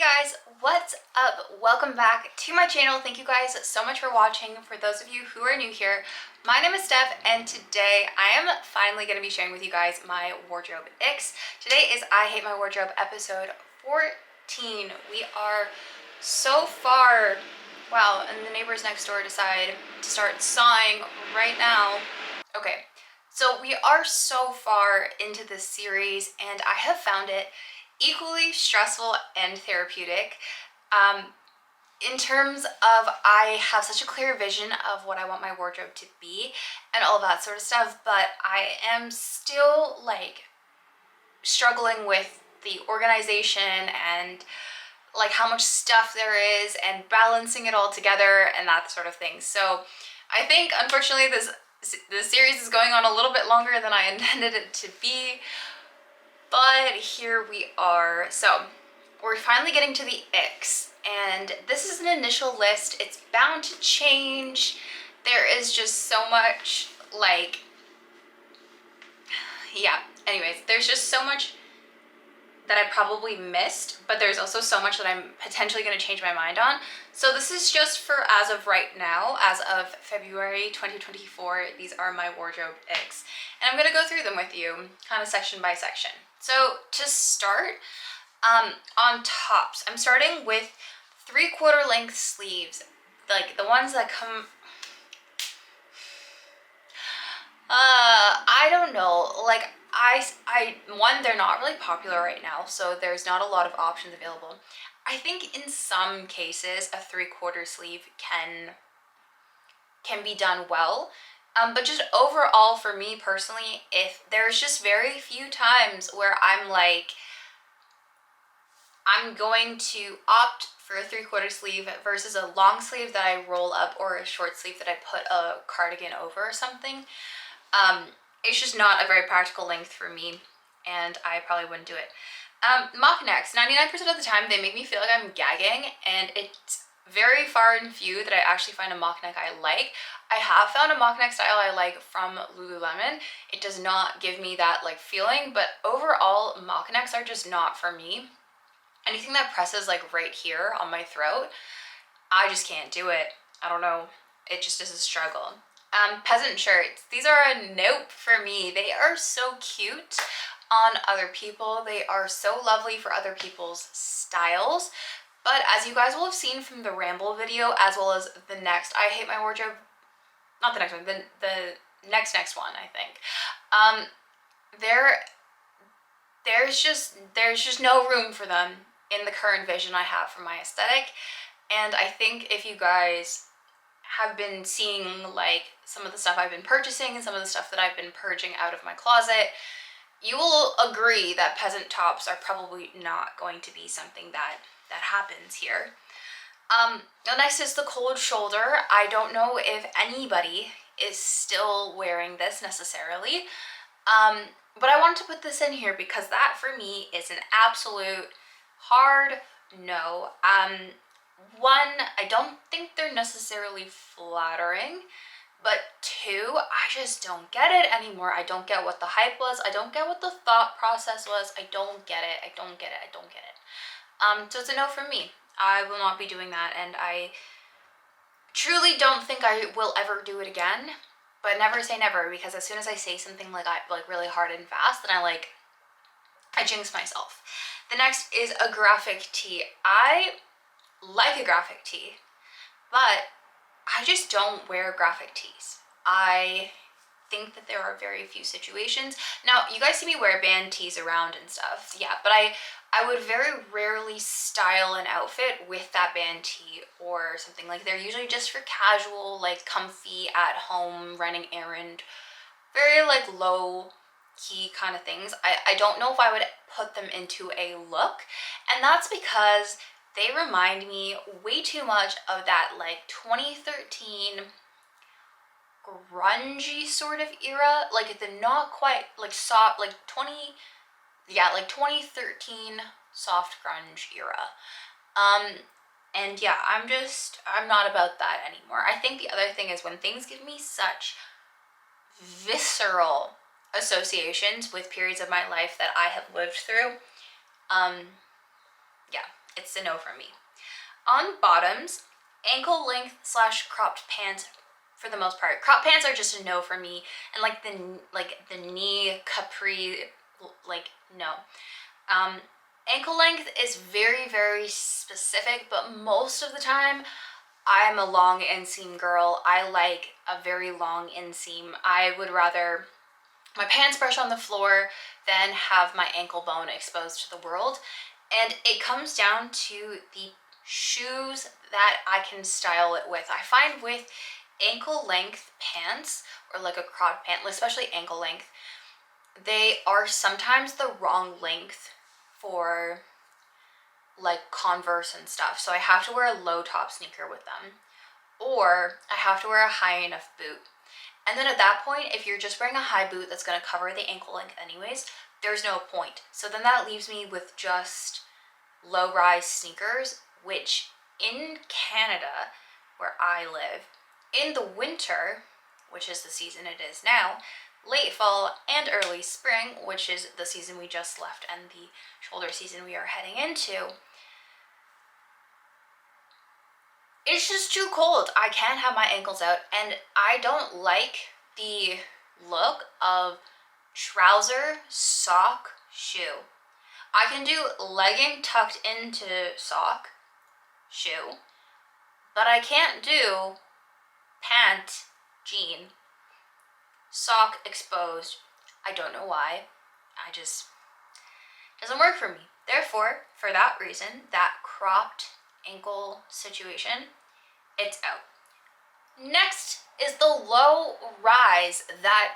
guys, what's up? Welcome back to my channel. Thank you guys so much for watching. For those of you who are new here, my name is Steph and today I am finally going to be sharing with you guys my wardrobe icks. Today is I Hate My Wardrobe episode 14. We are so far, wow, and the neighbors next door decide to start sawing right now. Okay, so we are so far into this series and I have found it equally stressful and therapeutic. In terms of I have such a clear vision of what I want my wardrobe to be and all that sort of stuff, but I am still like struggling with the organization and like how much stuff there is and balancing it all together and that sort of thing. So I think unfortunately this series is going on a little bit longer than I intended it to be. But here we are. So we're finally getting to the icks, and this is an initial list. It's bound to change. There is just so much like, yeah, anyways, there's just so much that I probably missed, but there's also so much that I'm potentially going to change my mind on. So this is just for as of right now, as of February 2024, these are my wardrobe icks. And I'm going to go through them with you, kind of section by section. So to start, on tops, I'm starting with 3/4 length sleeves, like the ones that come, I don't know, like one, they're not really popular right now, so there's not a lot of options available. I think in some cases a 3/4 sleeve can be done well, but just overall for me personally, if there's just very few times where I'm like, I'm going to opt for a 3/4 sleeve versus a long sleeve that I roll up or a short sleeve that I put a cardigan over or something. It's just not a very practical length for me, and I probably wouldn't do it. Mock necks, 99% of the time they make me feel like I'm gagging, and it's very far and few that I actually find a mock neck I like. I have found a mock neck style I like from Lululemon. It does not give me that like feeling, but overall mock necks are just not for me. Anything that presses like right here on my throat, I just can't do it. I don't know, it just is a struggle. Peasant shirts, these are a nope for me. They are so cute on other people. They are so lovely for other people's styles. But as you guys will have seen from the ramble video, as well as the next I Hate My Wardrobe, not the next one, the next one, I think. There's just no room for them in the current vision I have for my aesthetic. And I think if you guys have been seeing like some of the stuff I've been purchasing and some of the stuff that I've been purging out of my closet, you will agree that peasant tops are probably not going to be something that happens here. Next is the cold shoulder. I don't know if anybody is still wearing this necessarily, but I wanted to put this in here because that for me is an absolute hard no. One, I don't think they're necessarily flattering, but two, I just don't get it anymore. I don't get what the hype was. I don't get what the thought process was. I don't get it. I don't get it. I don't get it. So it's a no from me. I will not be doing that, and I truly don't think I will ever do it again. But never say never, because as soon as I say something like really hard and fast, then I jinx myself. The next is a graphic tee. I like a graphic tee, but I just don't wear graphic tees. I think that there are very few situations. Now, you guys see me wear band tees around and stuff, yeah, but I would very rarely style an outfit with that band tee or something. Like, they're usually just for casual, like comfy at home, running errand, very like low key kind of things. I don't know if I would put them into a look, and that's because they remind me way too much of that like 2013 grungy sort of era, like the not quite like soft, like 2013 soft grunge era. And yeah, I'm not about that anymore. I think the other thing is when things give me such visceral associations with periods of my life that I have lived through, yeah, It's a no for me. On bottoms, ankle length / cropped pants for the most part. Crop pants are just a no for me, and like the knee capri, like no. Ankle length is very, very specific, but most of the time I'm a long inseam girl. I like a very long inseam. I would rather my pants brush on the floor than have my ankle bone exposed to the world. And it comes down to the shoes that I can style it with. I find with ankle length pants, or like a crop pant, especially ankle length, they are sometimes the wrong length for like Converse and stuff. So I have to wear a low top sneaker with them, or I have to wear a high enough boot. And then at that point, if you're just wearing a high boot that's going to cover the ankle length anyways, there's no point. So then that leaves me with just low-rise sneakers, which in Canada, where I live, in the winter, which is the season it is now, late fall and early spring, which is the season we just left and the shoulder season we are heading into, it's just too cold. I can't have my ankles out, and I don't like the look of trouser sock shoe. I can do legging tucked into sock shoe, but I can't do pant jean sock exposed. I don't know why. I just doesn't work for me. Therefore, for that reason, that cropped ankle situation, it's out. Next is the low rise that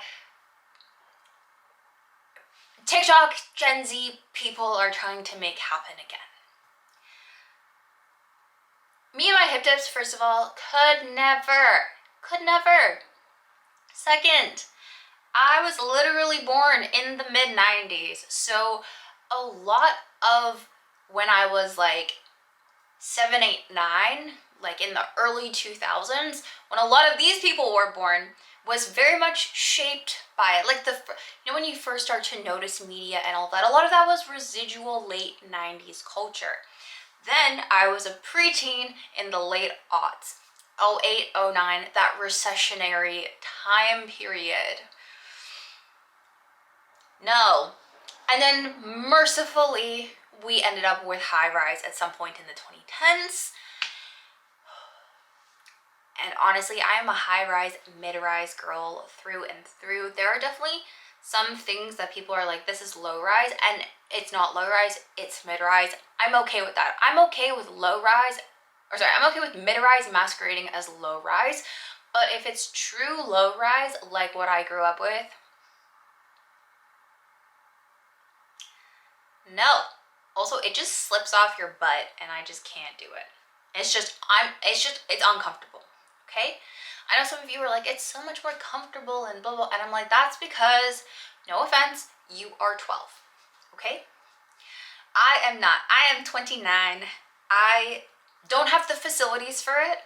TikTok Gen Z people are trying to make happen again. Me and my hip dips, first of all, could never. Second, I was literally born in the mid-90s, so a lot of when I was like 7, 8, 9, like in the early 2000s, when a lot of these people were born, was very much shaped by it. Like when you first start to notice media and all that, a lot of that was residual late 90s culture. Then I was a preteen in the late aughts, 08, 09, that recessionary time period. No. And then mercifully, we ended up with high rise at some point in the 2010s. And honestly, I am a high-rise, mid-rise girl through and through. There are definitely some things that people are like, this is low-rise, and it's not low-rise, it's mid-rise. I'm okay with that. I'm okay with I'm okay with mid-rise masquerading as low-rise, but if it's true low-rise, like what I grew up with, no. Also, it just slips off your butt, and I just can't do it. It's uncomfortable. Okay? I know some of you are like, it's so much more comfortable and blah, blah, and I'm like, that's because, no offense, you are 12, okay? I am not. I am 29. I don't have the facilities for it,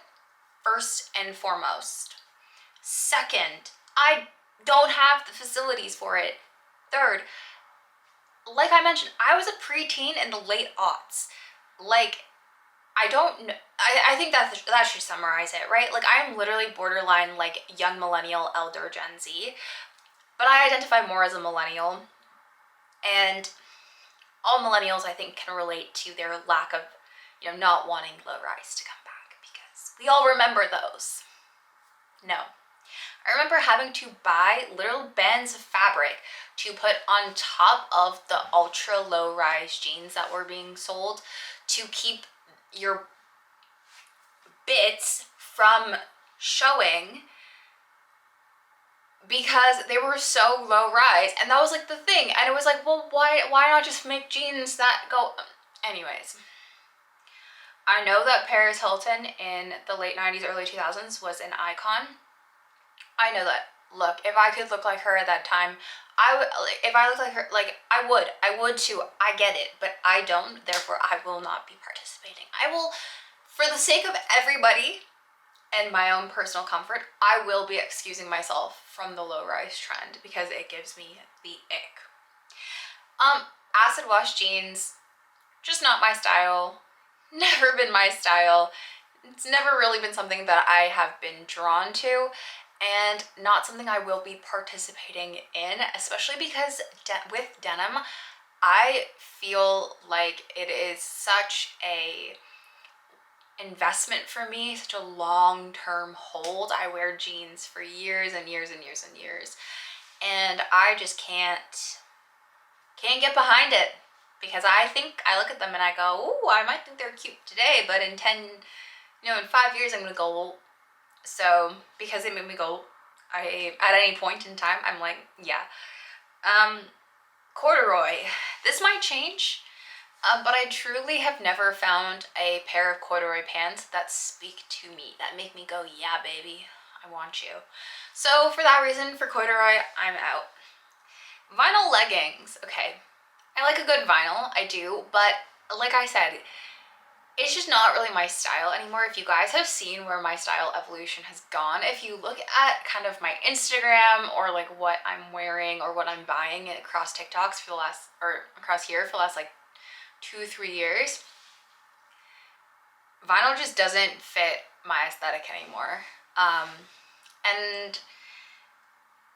first and foremost. Second, I don't have the facilities for it. Third, like I mentioned, I was a preteen in the late aughts. Like, I don't know. I think that should summarize it, right? Like, I'm literally borderline, like, young millennial, elder Gen Z. But I identify more as a millennial. And all millennials, I think, can relate to their lack of, not wanting low rise to come back. Because we all remember those. No. I remember having to buy little bands of fabric to put on top of the ultra low rise jeans that were being sold to keep your bits from showing, because they were so low rise, and that was like the thing. And it was like, well, why not just make jeans that go? Anyways, I know that Paris Hilton in the late 90s, early 2000s was an icon. I know that. Look, if I could look like her at that time, I would. If I looked like her, like, I would too. I get it, but I don't. Therefore, I will not be participating. I will, for the sake of everybody and my own personal comfort, I will be excusing myself from the low-rise trend because it gives me the ick. Acid wash jeans, just not my style. never been my style. It's never really been something that I have been drawn to, and not something I will be participating in, especially because with denim, I feel like it is such a investment for me, such a long-term hold. I wear jeans for years and years and years and years, and I just can't get behind it, because I look at them and I go, ooh, I might think they're cute today, but in 10, in 5 years I'm gonna go, well, so because it made me go, at any point in time, I'm like, yeah. Corduroy, this might change, but I truly have never found a pair of corduroy pants that speak to me, that make me go, yeah, baby, I want you. So for that reason, for corduroy, I'm out. Vinyl leggings, okay. I like a good vinyl, I do, but like I said, it's just not really my style anymore. If you guys have seen where my style evolution has gone, if you look at kind of my Instagram or like what I'm wearing or what I'm buying across TikToks for the last, or across here for the last like 2-3 years, vinyl just doesn't fit my aesthetic anymore. And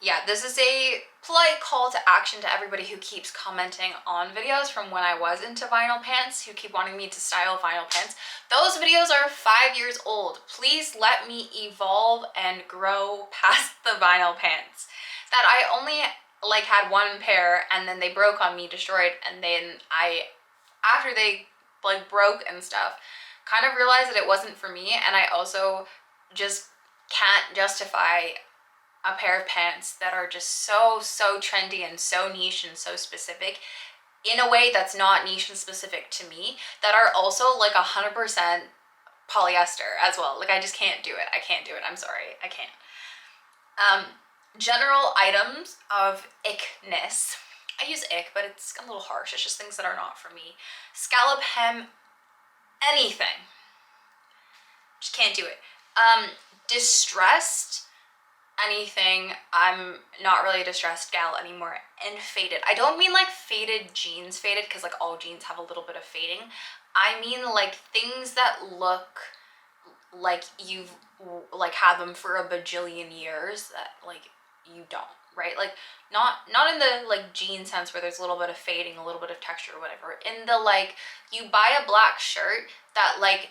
yeah, this is a polite call to action to everybody who keeps commenting on videos from when I was into vinyl pants, who keep wanting me to style vinyl pants. Those videos are 5 years old. Please let me evolve and grow past the vinyl pants. That I only like had one pair and then they broke on me, destroyed, and then after they like broke and stuff, kind of realized that it wasn't for me, and I also just can't justify a pair of pants that are just so trendy and so niche and so specific in a way that's not niche and specific to me, that are also like 100% polyester as well. Like I just can't do it. I can't do it. I'm sorry. I can't. General items of ickness. I use ick, but it's a little harsh. It's just things that are not for me. Scallop hem, anything. Just can't do it. Distressed, anything. I'm not really a distressed gal anymore. And faded. I don't mean like faded jeans faded, because like all jeans have a little bit of fading. I mean like things that look like you've like had them for a bajillion years that like you don't, right? Like not in the like jean sense where there's a little bit of fading, a little bit of texture or whatever. In the like, you buy a black shirt that like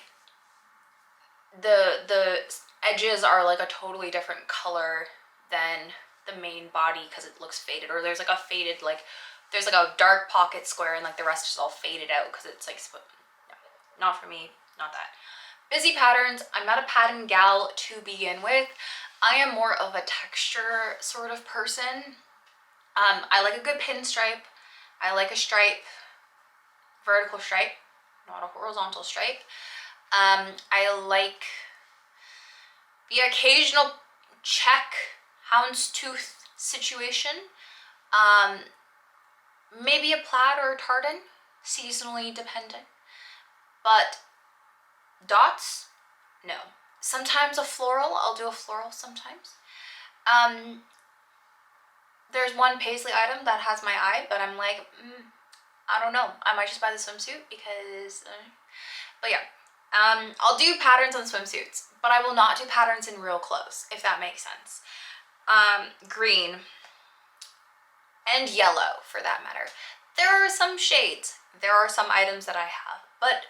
the edges are like a totally different color than the main body because it looks faded, or there's like a faded, like there's like a dark pocket square and like the rest is all faded out because it's like, no, not for me, not that. Busy patterns, I'm not a pattern gal to begin with. I am more of a texture sort of person. I like a good pinstripe. I like a stripe, vertical stripe, not a horizontal stripe. I like the occasional check houndstooth situation. Maybe a plaid or a tartan, seasonally dependent. But dots, no. Sometimes a floral, I'll do a floral sometimes. There's one paisley item that has my eye, but I'm like, I don't know. I might just buy the swimsuit because, but yeah. I'll do patterns on swimsuits, but I will not do patterns in real clothes, if that makes sense. Green and yellow, for that matter. There are some shades. There are some items that I have, but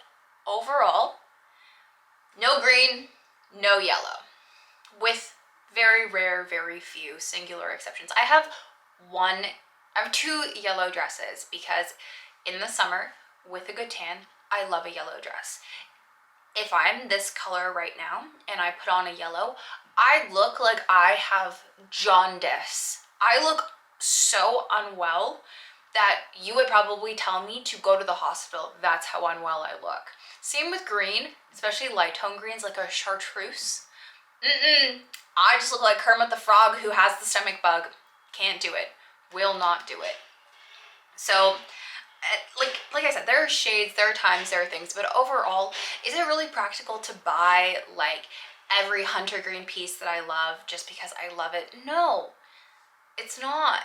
overall, no green, no yellow, with very rare, very few singular exceptions. I have two yellow dresses because in the summer, with a good tan, I love a yellow dress. If I'm this color right now and I put on a yellow, I look like I have jaundice. I look so unwell that you would probably tell me to go to the hospital. That's how unwell I look. Same with green, especially light tone greens like a chartreuse. I just look like Kermit the Frog who has the stomach bug. Can't do it. Will not do it. So, like I said, there are shades, there are times, there are things, but overall, is it really practical to buy like every hunter green piece that I love just because I love it? No, it's not.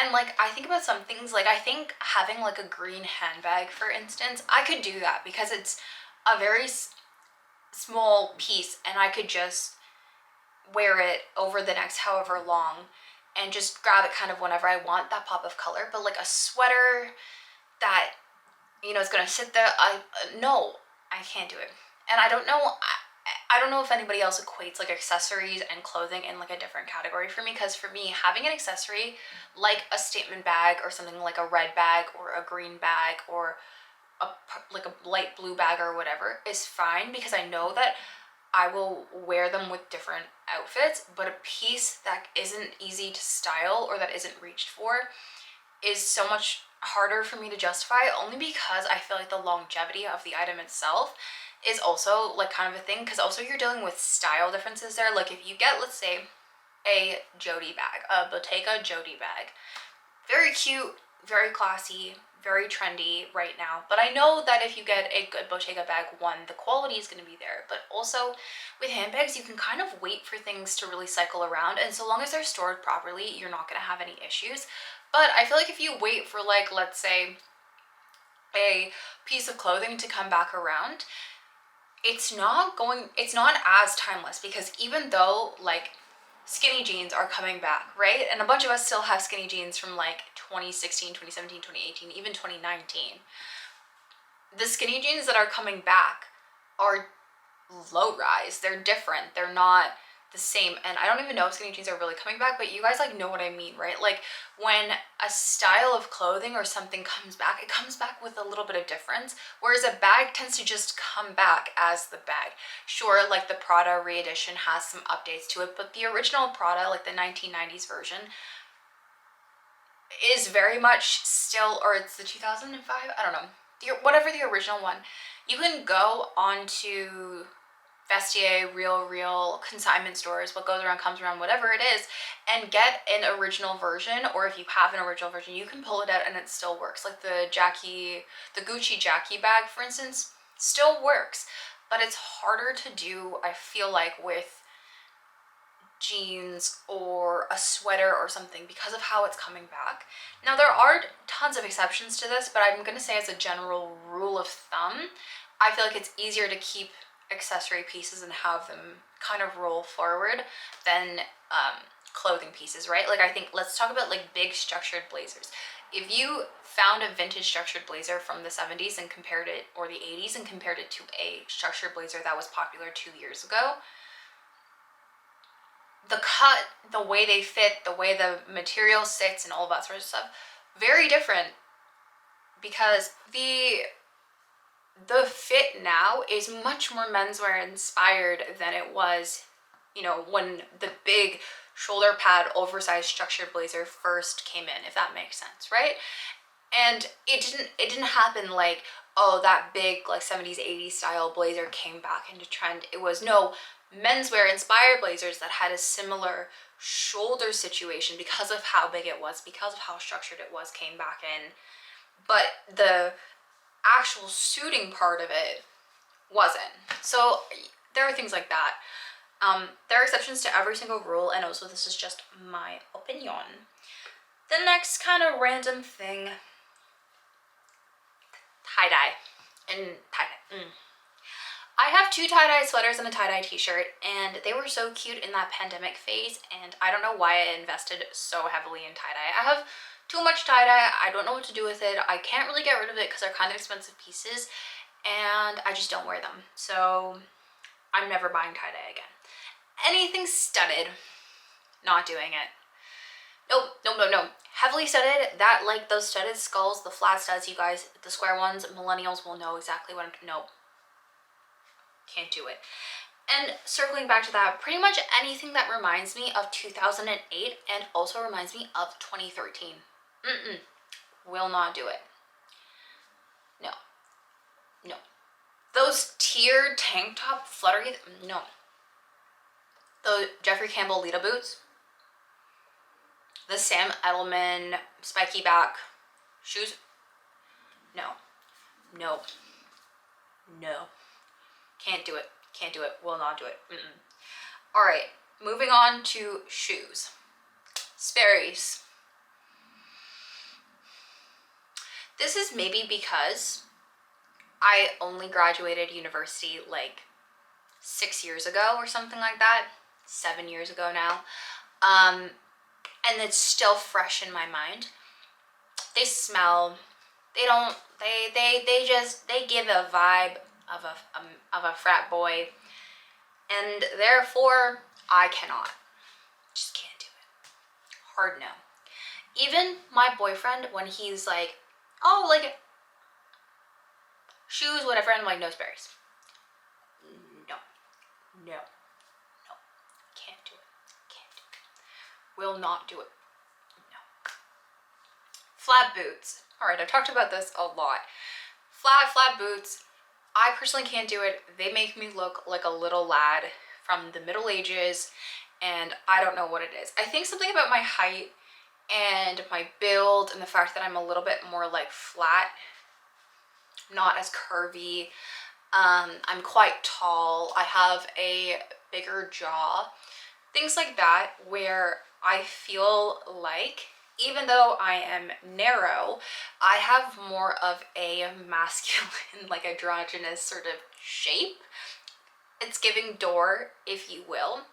And like, I think about some things, like I think having like a green handbag, for instance, I could do that because it's a very small piece and I could just wear it over the next however long and just grab it kind of whenever I want that pop of color. But like a sweater that, you know, is gonna sit there, no, I can't do it. And I don't know, I don't know if anybody else equates like accessories and clothing in like a different category for me, because for me, having an accessory like a statement bag or something like a red bag or a green bag or like a light blue bag or whatever is fine, because I know that I will wear them with different outfits. But a piece that isn't easy to style or that isn't reached for is so much harder for me to justify, only because I feel like the longevity of the item itself is also like kind of a thing, because also you're dealing with style differences there. Like if you get, let's say, a Jody bag, a Bottega Jody bag, very cute, very classy, very trendy right now. But I know that if you get a good Bottega bag, one, the quality is going to be there. But also with handbags, you can kind of wait for things to really cycle around. And so long as they're stored properly, you're not going to have any issues. But I feel like if you wait for like, let's say, a piece of clothing to come back around, it's not as timeless, because even though like skinny jeans are coming back, right? And a bunch of us still have skinny jeans from like 2016, 2017, 2018, even 2019. The skinny jeans that are coming back are low rise. They're different. They're not the same. And I don't even know if skinny jeans are really coming back, but you guys like know what I mean, right? Like when a style of clothing or something comes back, it comes back with a little bit of difference, whereas a bag tends to just come back as the bag. Sure, like the Prada re-edition has some updates to it, but the original Prada, like the 1990s version, is very much still, or it's the 2005, I don't know, whatever the original one. You can go onto Vestiaire, Real, consignment stores, what goes around comes around, whatever it is, and get an original version. Or if you have an original version, you can pull it out and it still works. Like the Gucci Jackie bag, for instance, still works, but it's harder to do, I feel like, with jeans or a sweater or something, because of how it's coming back. Now there are tons of exceptions to this, but I'm gonna say as a general rule of thumb, I feel like it's easier to keep accessory pieces and have them kind of roll forward than clothing pieces, right? Like I think, let's talk about like big structured blazers. If you found a vintage structured blazer from the 70s and compared it, or the 80s, and compared it to a structured blazer that was popular 2 years ago, the cut, the way they fit, the way the material sits and all of that sort of stuff, very different, because the fit now is much more menswear inspired than it was, you know, when the big shoulder pad oversized structured blazer first came in, if that makes sense, right? And it didn't happen like, oh, that big like 70s 80s style blazer came back into trend. It was, no, menswear inspired blazers that had a similar shoulder situation because of how big it was, because of how structured it was, came back in. But the actual suiting part of it wasn't. So there are things like that. There are exceptions to every single rule, and also this is just my opinion. The next kind of random thing, tie-dye. And tie-dye. I have 2 tie-dye sweaters and a tie-dye t-shirt, and they were so cute in that pandemic phase, and I don't know why I invested so heavily in tie-dye. I have too much tie-dye. I don't know what to do with it. I can't really get rid of it because they're kind of expensive pieces, and I just don't wear them. So I'm never buying tie-dye again. Anything studded, not doing it. Nope. Heavily studded, that, like those studded skulls, the flat studs, you guys, the square ones, millennials will know exactly what I'm, nope. Can't do it. And circling back to that, pretty much anything that reminds me of 2008 and also reminds me of 2013. Will not do it. No. Those tiered tank top fluttery, no. The Jeffrey Campbell Lita boots, the Sam Edelman spiky back shoes, no. Can't do it, will not do it. All right, moving on to shoes. Sperry's. This is maybe because I only graduated university like 6 years ago or something like that, 7 years ago now. And it's still fresh in my mind. They smell, they don't, they give a vibe of a frat boy, and therefore I cannot, just can't do it. Hard no. Even my boyfriend, when he's like, oh, like shoes, whatever, and I'm like, no Sperry's. No, no, no, can't do it, can't do it, will not do it, no. Flat boots. All right, I've talked about this a lot. Flat boots, I personally can't do it. They make me look like a little lad from the Middle Ages, and I don't know what it is. I think something about my height and my build and the fact that I'm a little bit more like flat, not as curvy. I'm quite tall. I have a bigger jaw. Things like that, where I feel like even though I am narrow, I have more of a masculine, like androgynous sort of shape. It's giving door, if you will.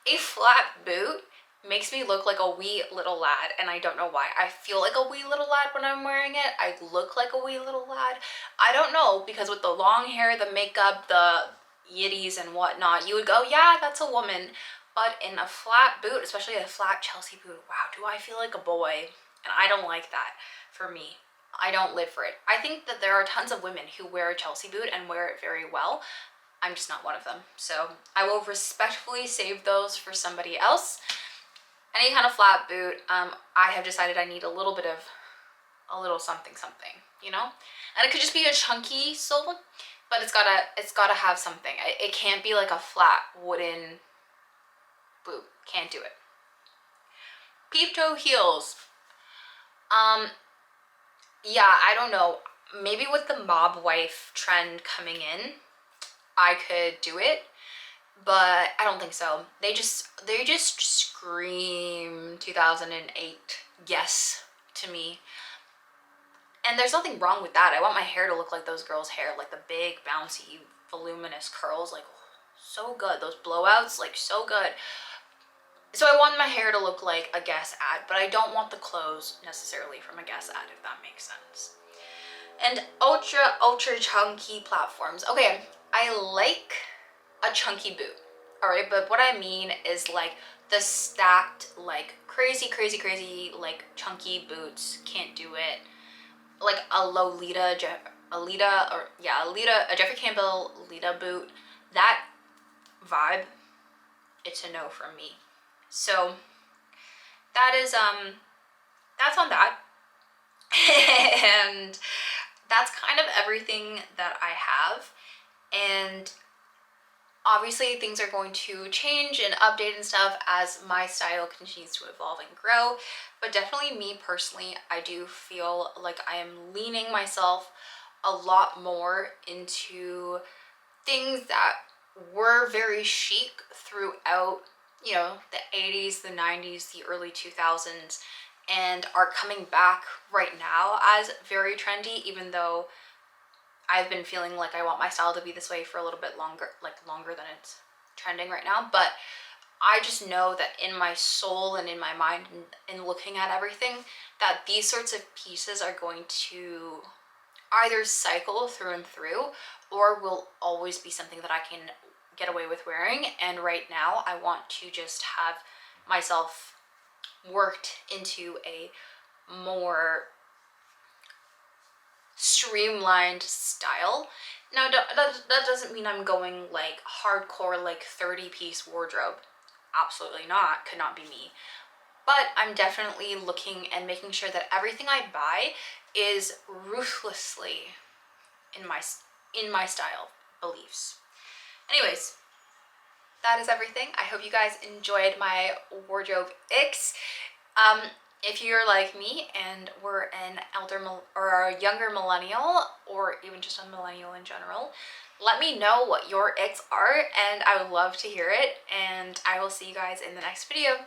A flat boot makes me look like a wee little lad, and I don't know why. I feel like a wee little lad when I'm wearing it. I look like a wee little lad. I don't know, because with the long hair, the makeup, the yitties and whatnot, you would go, yeah, that's a woman. But in a flat boot, especially a flat Chelsea boot, wow, do I feel like a boy? And I don't like that for me. I don't live for it. I think that there are tons of women who wear a Chelsea boot and wear it very well. I'm just not one of them. So I will respectfully save those for somebody else. Any kind of flat boot, I have decided I need a little bit of, a little something, you know? And it could just be a chunky sole, but it's gotta have something. It can't be like a flat wooden boot. Can't do it. Peep toe heels. Yeah, I don't know. Maybe with the mob wife trend coming in, I could do it, but I don't think so. They just scream 2008 yes to me. And there's nothing wrong with that. I want my hair to look like those girls' hair, like the big, bouncy, voluminous curls, like so good. Those blowouts, like so good. So I want my hair to look like a Guess ad, but I don't want the clothes necessarily from a Guess ad, if that makes sense. And ultra chunky platforms. Okay, I like a chunky boot, all right, but what I mean is like the stacked, like crazy, like chunky boots. Can't do it. Like a Jeffrey Campbell Lita boot. That vibe, it's a no from me. So that is that's on that. And that's kind of everything that I have. And obviously things are going to change and update and stuff as my style continues to evolve and grow. But definitely me personally, I do feel like I am leaning myself a lot more into things that were very chic throughout, you know, the 80s, the 90s, the early 2000s, and are coming back right now as very trendy, even though I've been feeling like I want my style to be this way for a little bit longer, like longer than it's trending right now. But I just know that in my soul and in my mind, in looking at everything, that these sorts of pieces are going to either cycle through and through, or will always be something that I can get away with wearing. And right now I want to just have myself worked into a more streamlined style. Now that doesn't mean I'm going like hardcore, like 30-piece wardrobe. Absolutely not. Could not be me. But I'm definitely looking and making sure that everything I buy is ruthlessly in my style beliefs. Anyways, that is everything. I hope you guys enjoyed my wardrobe icks. If you're like me and were an or a younger millennial, or even just a millennial in general, let me know what your icks are, and I would love to hear it. And I will see you guys in the next video.